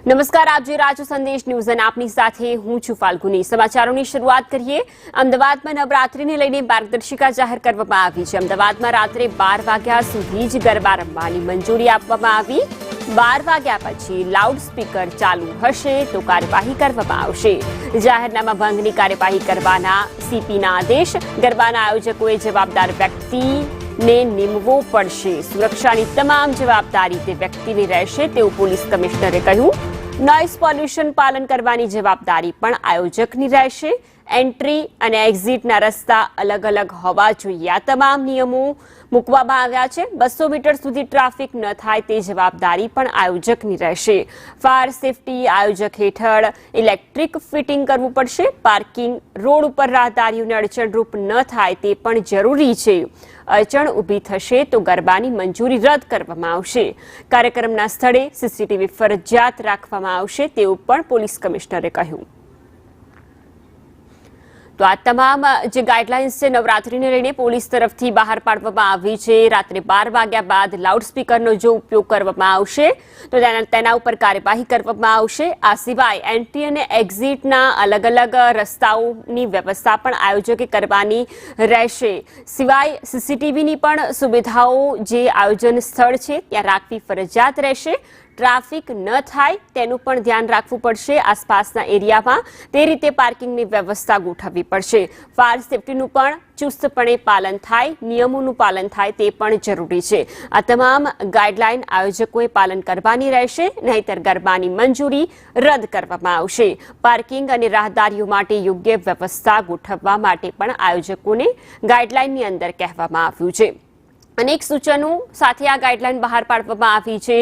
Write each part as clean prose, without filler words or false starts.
નમસ્કાર, આપ જોઈ રહ્યા છો સંદેશ ન્યૂઝ અને આપની સાથે હું છું ફાલ્ગુની। સમાચારોની શરૂઆત કરીએ। અમદાવાદમાં નવરાત્રીને લઈને માર્ગદર્શિકા જાહેર કરવામાં આવી છે। અમદાવાદમાં રાત્રે 12 વાગ્યા સુધી જ ગરબા રમવાની મંજૂરી આપવામાં આવી। 12 વાગ્યા પછી લાઉડ સ્પીકર ચાલુ હશે તો કાર્યવાહી કરવામાં આવશે। જાહેરનામા ભંગની કાર્યવાહી કરવાના સીપીના આદેશ। ગરબાના આયોજકોએ જવાબદાર વ્યક્તિને નિમવો પડશે। સુરક્ષાની તમામ જવાબદારી તે વ્યક્તિની રહેશે તેવું પોલીસ કમિશનરે કહ્યું। નોઇઝ પોલ્યુશન પાલન કરવાની જવાબદારી પણ આયોજકની રહેશે। એન્ટ્રી અને એક્ઝિટના રસ્તા અલગ અલગ હોવા જોઈએ। આ તમામ નિયમો મૂકવામાં આવ્યા છે। 200 મીટર સુધી ટ્રાફિક ન થાય તે જવાબદારી પણ આયોજકની રહેશે। ફાયર સેફટી આયોજક હેઠળ ઇલેક્ટ્રિક ફિટિંગ કરવું પડશે। પાર્કિંગ રોડ ઉપર રાહદારીઓને અડચણરૂપ ન થાય તે પણ જરૂરી છે। અડચણ ઊભી થશે તો ગરબાની મંજૂરી રદ કરવામાં આવશે। કાર્યક્રમના સ્થળે સીસીટીવી ફરજિયાત રાખવામાં આવશે તેવું પણ પોલીસ કમિશનરે કહ્યું। તો આ તમામ જે ગાઈડલાઇન્સ છે નવરાત્રીને લઈને પોલીસ તરફથી બહાર પાડવામાં આવી છે। રાત્રે 12 વાગ્યા બાદ લાઉડસ્પીકરનો જો ઉપયોગ કરવામાં આવશે તો તેના ઉપર કાર્યવાહી કરવામાં આવશે। આ સિવાય એન્ટ્રી અને એક્ઝિટના અલગ અલગ રસ્તાઓની વ્યવસ્થા પણ આયોજકે કરવાની રહેશે। સિવાય સીસીટીવીની પણ સુવિધાઓ જે આયોજન સ્થળ છે ત્યાં રાખવી ફરજિયાત રહેશે। ટ્રાફિક ન થાય તેનું પણ ધ્યાન રાખવું પડશે। આસપાસના એરિયામાં તે રીતે પાર્કિંગની વ્યવસ્થા ગોઠવવી પડશે। ફાયર સેફટીનું પણ ચુસ્તપણે પાલન થાય, નિયમોનું પાલન થાય તે પણ જરૂરી છે। આ તમામ ગાઈડલાઈન આયોજકોએ પાલન કરવાની રહેશે, નહીંતર ગરબાની મંજૂરી રદ કરવામાં આવશે। પાર્કિંગ અને રાહદારીઓ માટે યોગ્ય વ્યવસ્થા ગોઠવવા માટે પણ આયોજકોને ગાઈડલાઈનની અંદર કહેવામાં આવ્યું છે। અનેક સૂચનો સાથે આ ગાઈડલાઈન બહાર પાડવામાં આવી છે।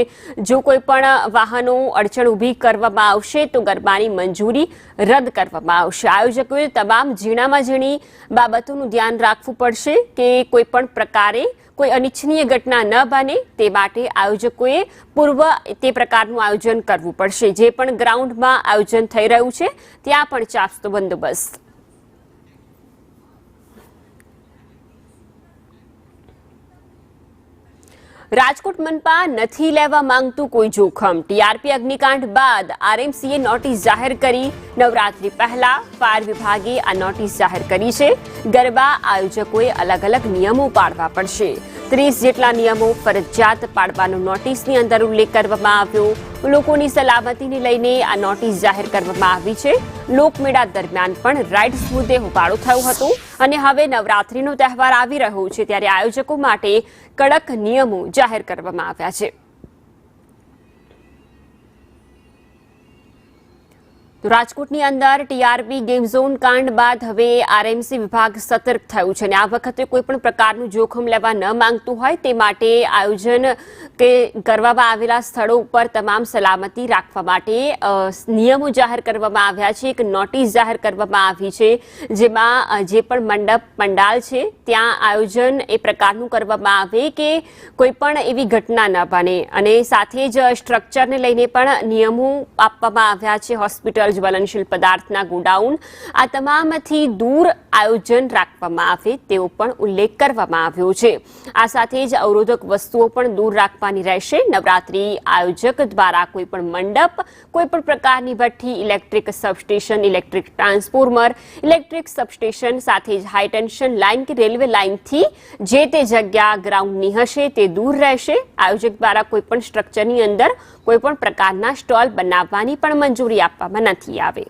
જો કોઈ પણ વાહનો અડચણ ઊભી કરવામાં આવશે તો ગરબાની મંજૂરી રદ કરવામાં આવશે। આયોજકોએ તમામ ઝીણામાં ઝીણી બાબતોનું ધ્યાન રાખવું પડશે કે કોઈ પણ પ્રકારે કોઈ અનિચ્છનીય ઘટના ન બને તે માટે આયોજકોએ પૂર્વ તે પ્રકારનું આયોજન કરવું પડશે। જે પણ ગ્રાઉન્ડમાં આયોજન થઈ રહ્યું છે ત્યાં પણ ચાસ્તો બંદોબસ્ત। રાજકોટ મનપા નથી લેવા માંગતું કોઈ જોખમ। ટીઆરપી અગ્નિકાંડ બાદ આરએમસીએ નોટિસ જાહેર કરી। નવરાત્રી પહેલા ફાયર વિભાગે આ નોટિસ જાહેર કરી છે। ગરબા આયોજકોએ અલગ અલગ નિયમો પાળવા પડશે। 30 જેટલા નિયમો ફરજિયાત પાડવાનો નોટિસની અંદર ઉલ્લેખ કરવામાં આવ્યો। લોકોની સલામતીને લઈને આ નોટિસ જાહેર કરવામાં આવી છે। લોકમેળા દરમિયાન પણ રાઇડ્સ મુદ્દે હોબાળો થયો હતો અને હવે નવરાત્રીનો તહેવાર આવી રહ્યો છે ત્યારે આયોજકો માટે કડક નિયમો જાહેર કરવામાં આવ્યા છે। રાજકોટની અંદર ટીઆરપી ગેમ ઝોન કાંડ બાદ હવે આરએમસી વિભાગ સતર્ક થયું છે અને આ વખતે કોઈ પણ પ્રકારનું જોખમ લેવા ન માંગતું હોય તે માટે આયોજન કે કરવામાં આવેલા સ્થળો ઉપર તમામ સલામતી રાખવા માટે નિયમો જાહેર કરવામાં આવ્યા છે। એક નોટિસ જાહેર કરવામાં આવી છે જેમાં જે પણ મંડપ પંડાલ છે ત્યાં આયોજન એ પ્રકારનું કરવામાં આવે કે કોઈ પણ એવી ઘટના ન બને અને સાથે જ સ્ટ્રક્ચરને લઈને પણ નિયમો આપવામાં આવ્યા છે। હોસ્પિટલ, જ્વલનશીલ પદાર્થના ગોડાઉન આ તમામથી દૂર આયોજન રાખવામાં આવે તેવો પણ ઉલ્લેખ કરવામાં આવ્યો છે। આ સાથે જ અવરોધક વસ્તુઓ પણ દૂર રાખવાની રહેશે। નવરાત્રી આયોજક દ્વારા કોઈ પણ મંડપ, કોઈ પણ પ્રકારની ભઠ્ઠી, electric substation, electric transformer, electric substation સાથે જ હાઈ ટેન્શન લાઇન કે રેલવે લાઇનથી જે તે જગ્યા ગ્રાઉન્ડની હશે તે દૂર રહેશે। આયોજક દ્વારા કોઈ પણ સ્ટ્રક્ચરની અંદર કોઈ પણ પ્રકારના સ્ટોલ બનાવવાની પણ મંજૂરી આપવામાં નથી આવે।